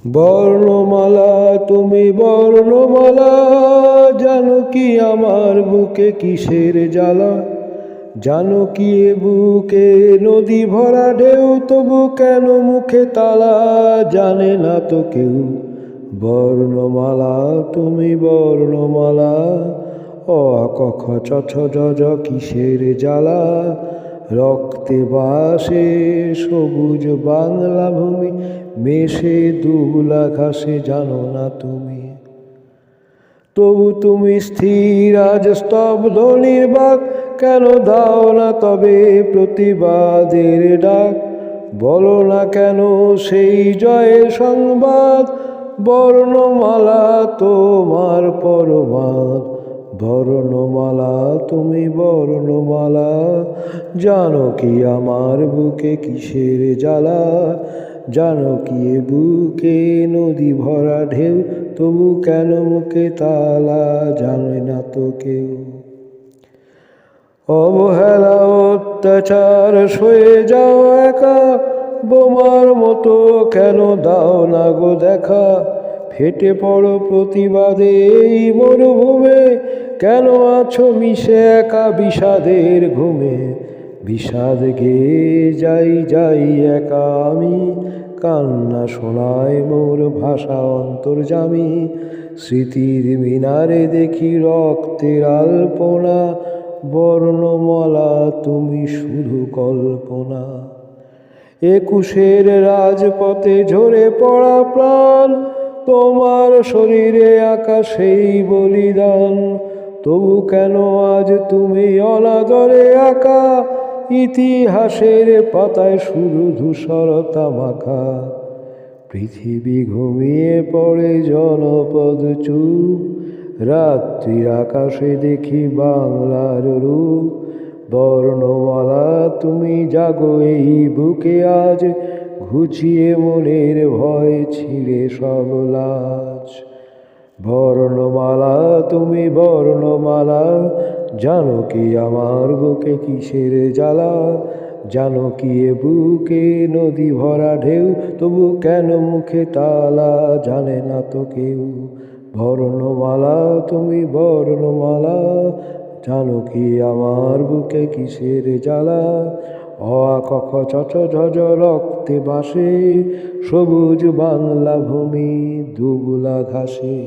বর্ণমালা তুমি বর্ণমালা, জানো কি আমার বুকে কিসের জ্বালা? জানো কি এ বুকে নদী ভরা ঢেউ, তবু কেন মুখে তালা? জানে না তো কেউ। বর্ণমালা তুমি বর্ণমালা, অ আ ক খ চ ছ জ ঝ কিসের জ্বালা? রক্তে বাসে সবুজ বাংলা ভূমি, মেশে দুবলা ঘাসে, জানো না তুমি? তবু তুমি স্থির আজ স্তব্ধ নির্বাক, কেন দাও না তবে প্রতিবাদের ডাক? বলো না কেন সেই জয়ের সংবাদ? বর্ণমালা তোমার পরমাদ। বর্ণমালা তুমি বর্ণমালা, জানো কি আমার বুকে কিসের জ্বালা? জানো কি এ বুকে নদী ভরা ঢেউ, তবু কেন মুখে তালা? জানে না তো কেউ। অবহেলা অত্যাচার সয়ে যাও একা, বোমার মতো কেন দাও না গো দেখা? ফেটে পড়ো প্রতিবাদে এই মরুভূমে, কেন আছো মিশে একা বিষাদের ঘুমে? বিষাদ গেয়ে যাই যাই একা আমি, কান্না শোনায় মোর ভাষা অন্তর্যামী। স্মৃতির মিনারে দেখি রক্তের আলপনা, বর্ণমালা তুমি শুধু কল্পনা। একুশের রাজপথে ঝরে পড়া প্রাণ, তোমার শরীরে আঁকা সেই বলিদান। তবু কেন আজ তুমি অনাদরে আঁকা, ইতিহাসের পাতায় শুধু ধূসরতা মাখা? পৃথিবী ঘুমিয়ে পড়ে জনপদ চুপ, রাত্রির আকাশে দেখি বাংলার রূপ। বর্ণমালা তুমি জাগো এই বুকে আজ, ঘুচিয়ে মনের ভয় ছিঁড়ে সব লাজ। বর্ণমালা তুমি বর্ণমালা, জানো কি আমার বুকে কিসের জ্বালা? জানো কি এ বুকে নদী ভরা ঢেউ, তবু কেন মুখে তালা? জানে না তো কেউ। বর্ণমালা তুমি বর্ণমালা, জানো কি আমার বুকে কিসের জ্বালা? অ আ ক খ চ ছ ঝ ঝ রক্তে বাসে, সবুজ বাংলা ভূমি দুবলা ঘাসে।